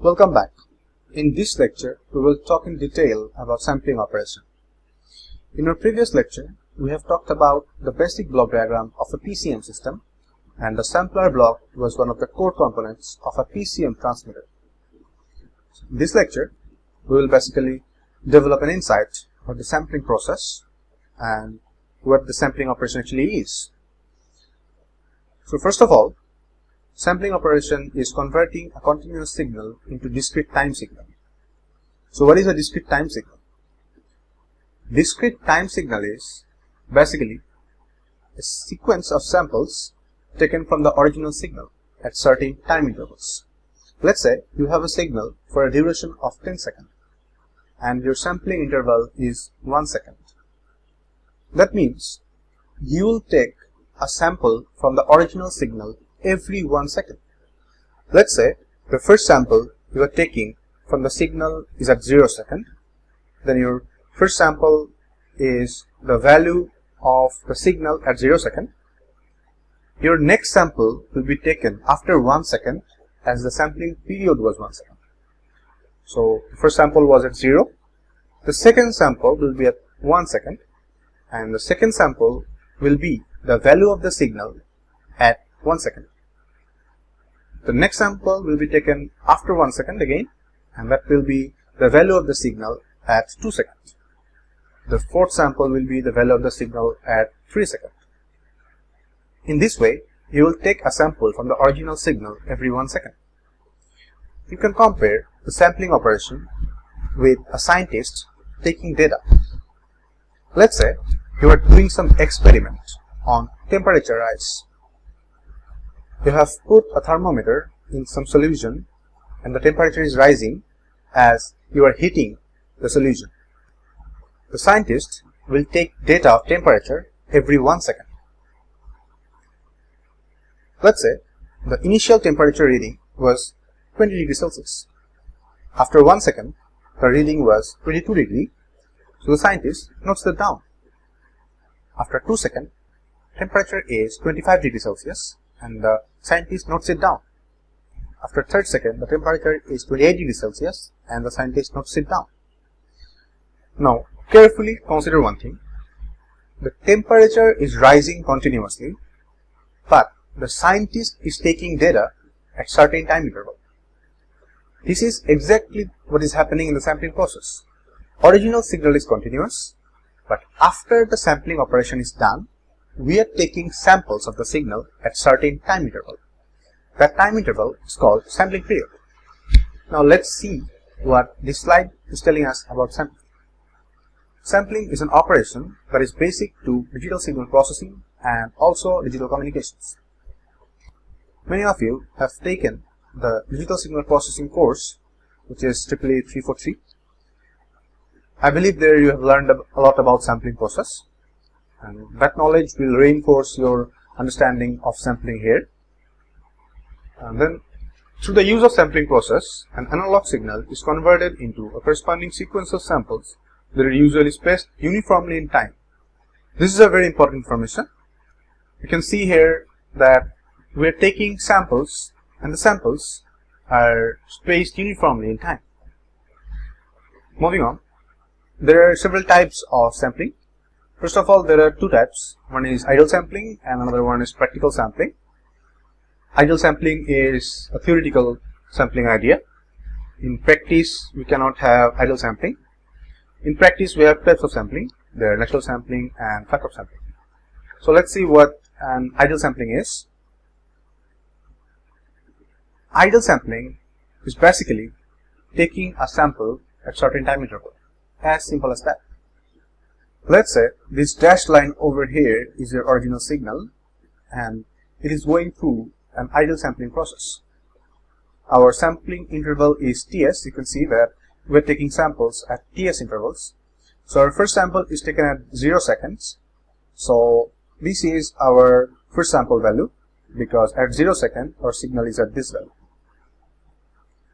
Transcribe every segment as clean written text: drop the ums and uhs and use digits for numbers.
Welcome back. In this lecture, we will talk in detail about sampling operation. In our previous lecture, we have talked about the basic block diagram of a PCM system, and the sampler block was one of the core components of a PCM transmitter. In this lecture, we will basically develop an insight of the sampling process and what the sampling operation actually is. So first of all, sampling operation is converting a continuous signal into discrete time signal. So what is a discrete time signal? Discrete time signal is basically a sequence of samples taken from the original signal at certain time intervals. Let's say you have a signal for a duration of 10 seconds and your sampling interval is 1 second. That means you will take a sample from the original signal every 1 second. Let's say the first sample you are taking from the signal is at 0 second. Then your first sample is the value of the signal at 0 second. Your next sample will be taken after 1 second as the sampling period was 1 second. So the first sample was at 0. The second sample will be at 1 second, and the second sample will be the value of the signal at 1 second. The next sample will be taken after 1 second again, and that will be the value of the signal at 2 seconds. The fourth sample will be the value of the signal at 3 seconds. In this way, you will take a sample from the original signal every 1 second. You can compare the sampling operation with a scientist taking data. Let's say you are doing some experiment on temperature rise. You have put a thermometer in some solution and the temperature is rising as you are heating the solution. The scientist will take data of temperature every 1 second. Let's say the initial temperature reading was 20 degrees Celsius. After 1 second, the reading was 22 degrees, so the scientist notes that down. After 2 seconds, temperature is 25 degrees Celsius, and the scientist notes it down. After 3rd second, the temperature is 28 degrees Celsius, and the scientist notes it down. Now, carefully consider one thing. The temperature is rising continuously, but the scientist is taking data at certain time interval. This is exactly what is happening in the sampling process. Original signal is continuous, but after the sampling operation is done, we are taking samples of the signal at certain time interval. That time interval is called sampling period. Now let's see what this slide is telling us about sampling. Sampling is an operation that is basic to digital signal processing and also digital communications. Many of you have taken the digital signal processing course, which is EEE 343. I believe there you have learned a lot about sampling process, and that knowledge will reinforce your understanding of sampling here. And then through the use of sampling process, an analog signal is converted into a corresponding sequence of samples that are usually spaced uniformly in time. This is a very important information. You can see here that we are taking samples and the samples are spaced uniformly in time. Moving on, there are several types of sampling. First of all, there are two types. One is ideal sampling and another one is practical sampling. Ideal sampling is a theoretical sampling idea. In practice, we cannot have ideal sampling. In practice, we have types of sampling. There are natural sampling and factor sampling. So let's see what an ideal sampling is. Ideal sampling is basically taking a sample at certain time interval. As simple as that. Let's say this dashed line over here is your original signal and it is going through an ideal sampling process. Our sampling interval is Ts. You can see that we're taking samples at Ts intervals. So our first sample is taken at 0 seconds. So this is our first sample value because at 0 second our signal is at this value.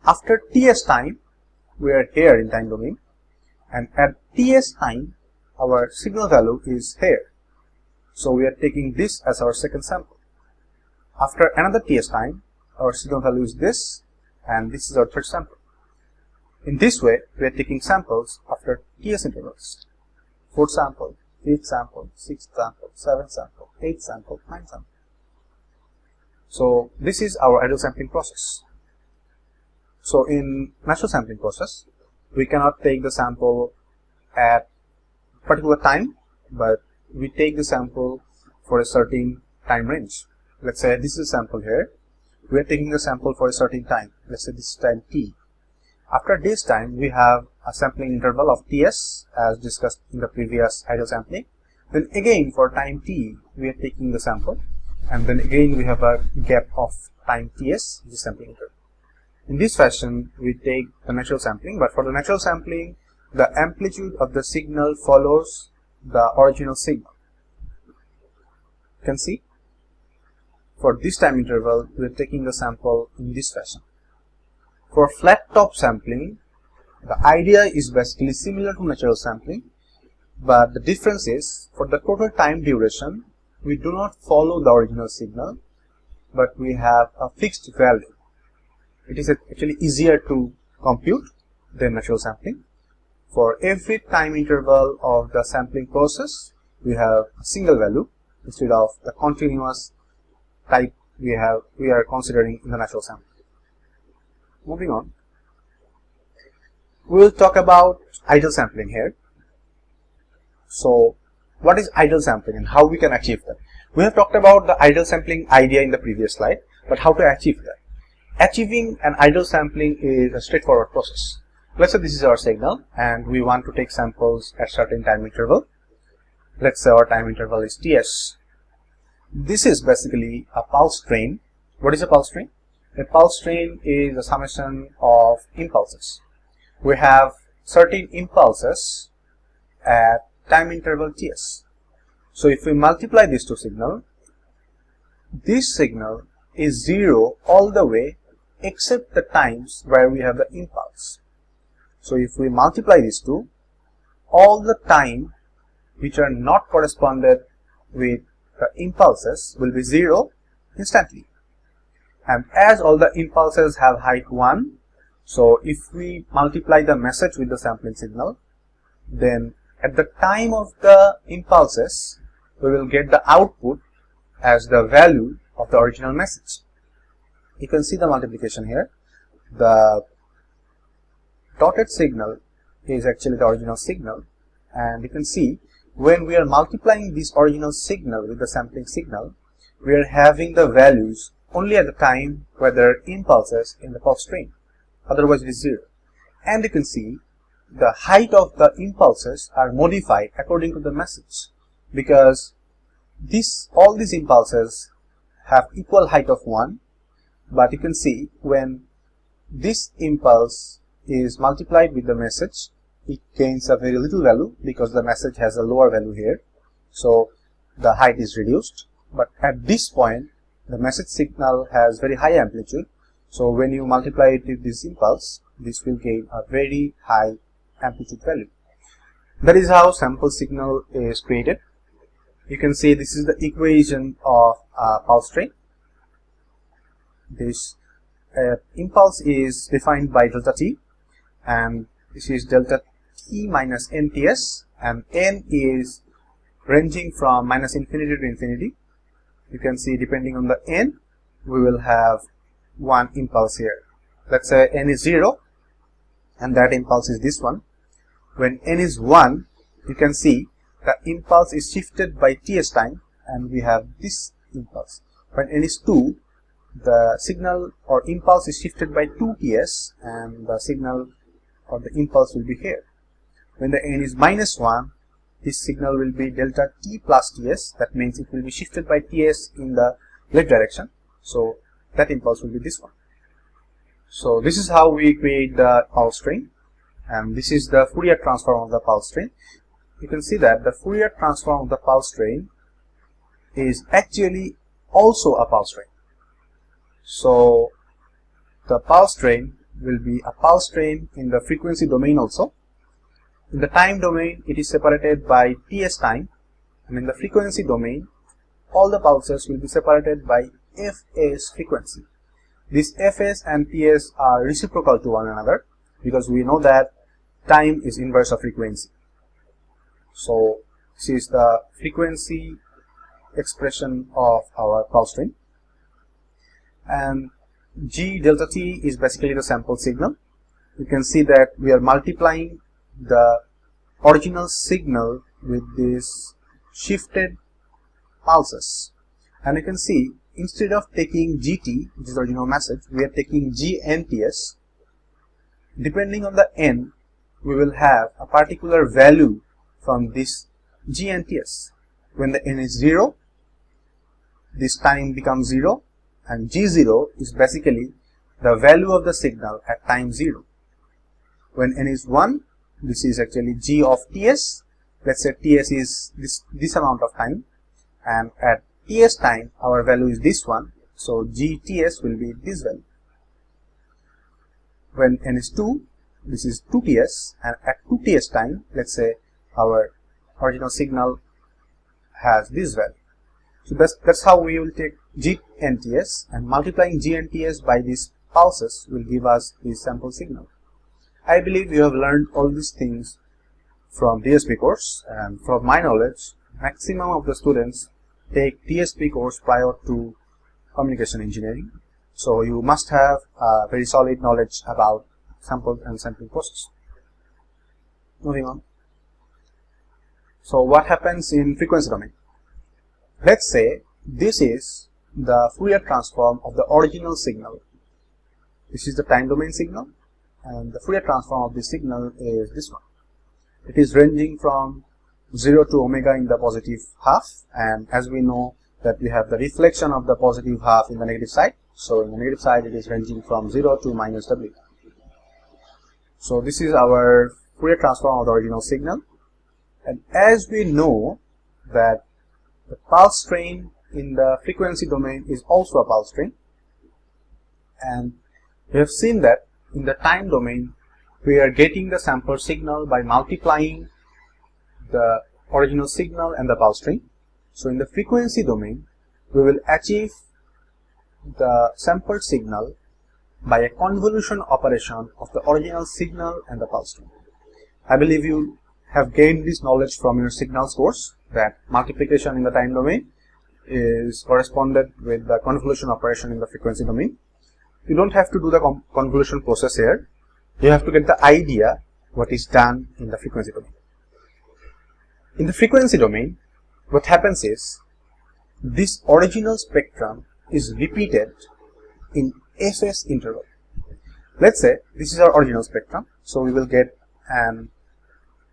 After Ts time, we are here in time domain, and at Ts time our signal value is here. So we are taking this as our second sample. After another Ts time, our signal value is this, and this is our third sample. In this way, we are taking samples after TS intervals. Fourth sample, fifth sample, sixth sample, seventh sample, eighth sample, ninth sample. So this is our ideal sampling process. So in natural sampling process, we cannot take the sample at a particular time, but we take the sample for a certain time range. Let's say this is a sample here. We are taking the sample for a certain time. Let's say this is time t. After this time, we have a sampling interval of Ts as discussed in the previous ideal sampling. Then again for time t, we are taking the sample, and then again we have a gap of time Ts, which is sampling interval. In this fashion, we take the natural sampling, but for the natural sampling, the amplitude of the signal follows the original signal. You can see, for this time interval, we are taking the sample in this fashion. For flat top sampling, the idea is basically similar to natural sampling, but the difference is, for the total time duration, we do not follow the original signal, but we have a fixed value. It is actually easier to compute than natural sampling. For every time interval of the sampling process, we have a single value instead of the continuous type we are considering in the natural sampling. Moving on, we will talk about ideal sampling here. So, what is ideal sampling and how we can achieve that? We have talked about the ideal sampling idea in the previous slide, but how to achieve that? Achieving an ideal sampling is a straightforward process. Let's say this is our signal and we want to take samples at certain time interval. Let's say our time interval is Ts. This is basically a pulse train. What is a pulse train? A pulse train is a summation of impulses. We have certain impulses at time interval Ts. So if we multiply these two signals, this signal is 0 all the way except the times where we have the impulse. So if we multiply these two, all the time which are not corresponded with the impulses will be 0 instantly. And as all the impulses have height 1, so if we multiply the message with the sampling signal, then at the time of the impulses, we will get the output as the value of the original message. You can see the multiplication here. The dotted signal is actually the original signal, and you can see when we are multiplying this original signal with the sampling signal, we are having the values only at the time where there are impulses in the pulse train. Otherwise it is 0. And you can see the height of the impulses are modified according to the message, because all these impulses have equal height of 1, but you can see when this impulse is multiplied with the message, it gains a very little value because the message has a lower value here, so the height is reduced. But at this point, the message signal has very high amplitude, so when you multiply it with this impulse, this will gain a very high amplitude value. That is how sample signal is created. You can see this is the equation of a pulse train. This impulse is defined by delta t, and this is delta t minus nts, and n is ranging from minus infinity to infinity. You can see depending on the n, we will have one impulse here. Let's say n is 0, and that impulse is this one. When n is 1, you can see the impulse is shifted by Ts time, and we have this impulse. When n is 2, the signal or impulse is shifted by 2 Ts, and the signal or the impulse will be here. When the n is minus 1, this signal will be delta t plus Ts. That means it will be shifted by Ts in the left direction. So that impulse will be this one. So this is how we create the pulse train, and this is the Fourier transform of the pulse train. You can see that the Fourier transform of the pulse train is actually also a pulse train. So the pulse train will be a pulse train in the frequency domain also. In the time domain, it is separated by Ts time, and in the frequency domain, all the pulses will be separated by Fs frequency. These Fs and Ts are reciprocal to one another because we know that time is inverse of frequency. So this is the frequency expression of our pulse train, and G delta T is basically the sample signal. You can see that we are multiplying the original signal with these shifted pulses, and you can see instead of taking GT, which is the original message, we are taking GNTS. Depending on the N, we will have a particular value from this GNTS. When the N is 0, this time becomes 0, and G0 is basically the value of the signal at time 0. When N is 1, this is actually G of TS. Let's say TS is this amount of time, and at TS time our value is this one, so GTS will be this value. When N is 2, this is 2TS, and at 2TS time, let's say our original signal has this value. So that's how we will take GNTS, and multiplying GNTS by these pulses will give us the sample signal. I believe you have learned all these things from DSP course, and from my knowledge, maximum of the students take DSP course prior to communication engineering. So you must have a very solid knowledge about sample and sampling process. Moving on. So what happens in frequency domain? Let's say this is the Fourier transform of the original signal. This is the time domain signal, and the Fourier transform of this signal is this one. It is ranging from 0 to omega in the positive half, and as we know that we have the reflection of the positive half in the negative side, so in the negative side it is ranging from 0 to minus W. So this is our Fourier transform of the original signal, and as we know that the pulse train in the frequency domain is also a pulse train, and we have seen that in the time domain we are getting the sample signal by multiplying the original signal and the pulse train. So in the frequency domain we will achieve the sample signal by a convolution operation of the original signal and the pulse train. I believe you have gained this knowledge from your signals course, that multiplication in the time domain is corresponded with the convolution operation in the frequency domain. You don't have to do the convolution process here. You have to get the idea what is done in the frequency domain. In the frequency domain, what happens is this original spectrum is repeated in Fs interval. Let's say this is our original spectrum, so we will get an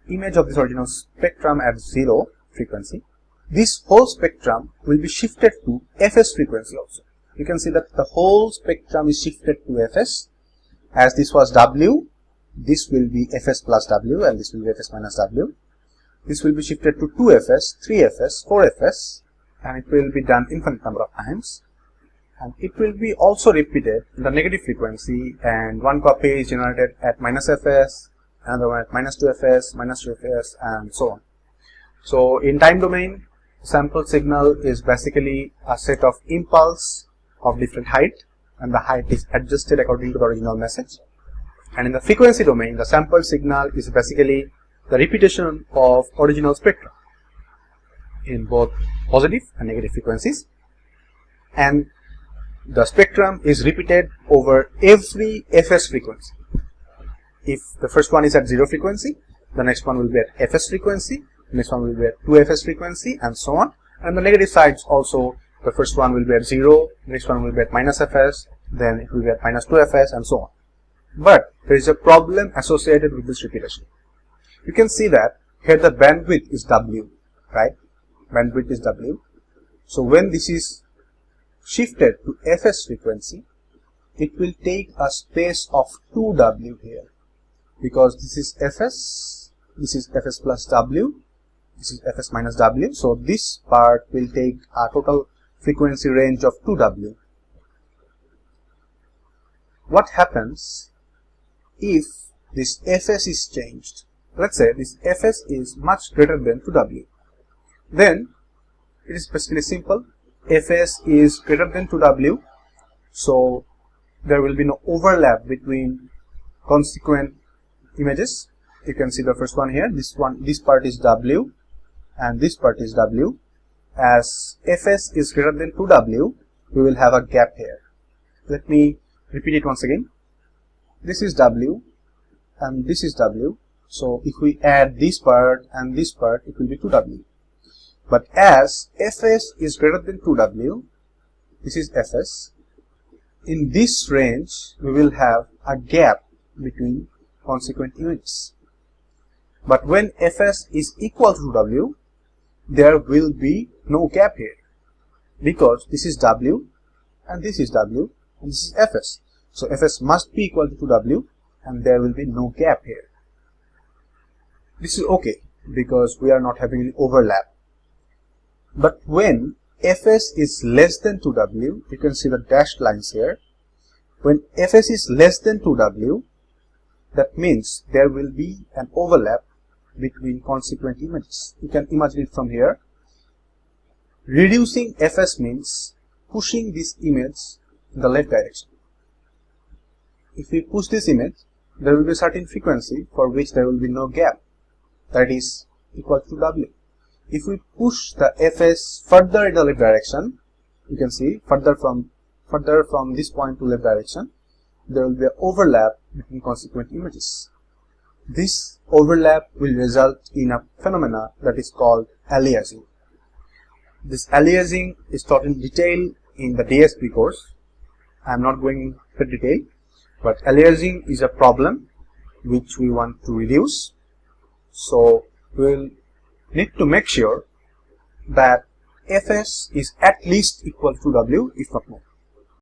image of this original spectrum at 0 frequency. This whole spectrum will be shifted to Fs frequency also. You can see that the whole spectrum is shifted to Fs. As this was W, this will be Fs plus W, and this will be Fs minus W. This will be shifted to 2Fs, 3Fs, 4Fs, and it will be done infinite number of times. And it will be also repeated in the negative frequency, and one copy is generated at minus Fs, another one at minus 2Fs, minus 3Fs, and so on. So in time domain, sample signal is basically a set of impulse of different height, and the height is adjusted according to the original message. And in the frequency domain, the sample signal is basically the repetition of original spectrum in both positive and negative frequencies, and the spectrum is repeated over every Fs frequency. If the first one is at 0 frequency, the next one will be at Fs frequency, the next one will be at 2Fs frequency, and so on. And the negative sides also, the first one will be at 0, the next one will be at minus Fs, then it will be at minus 2Fs, and so on. But there is a problem associated with this repetition. You can see that here the bandwidth is W, right? Bandwidth is W. So when this is shifted to Fs frequency, it will take a space of 2W here, because this is Fs, this is Fs plus W, this is Fs minus W. So this part will take a total frequency range of 2W. What happens if this Fs is changed? Let's say this Fs is much greater than 2W. Then it is basically simple. Fs is greater than 2W, so there will be no overlap between consequent images. You can see the first one here. This part is W and this part is W. As fs is greater than 2W, we will have a gap here. Let me repeat it once again. This is W and this is W. So if we add this part and this part, it will be 2W. But as fs is greater than 2W, this is fs. In this range, we will have a gap between consequent images. But when fs is equal to W, there will be no gap here, because this is W and this is W and this is fs. So fs must be equal to 2W and there will be no gap here. This is okay because we are not having any overlap. But when fs is less than 2W, you can see the dashed lines here. When fs is less than 2W, that means there will be an overlap between consequent images. You can imagine it from here. Reducing fs means pushing this image in the left direction. If we push this image, there will be a certain frequency for which there will be no gap, that is equal to W. If we push the fs further in the left direction, you can see further from this point to left direction, there will be an overlap between consequent images. This overlap will result in a phenomena that is called aliasing. This aliasing is taught in detail in the DSP course. I am not going into detail, but aliasing is a problem which we want to reduce. So we will need to make sure that fs is at least equal to W, if not more.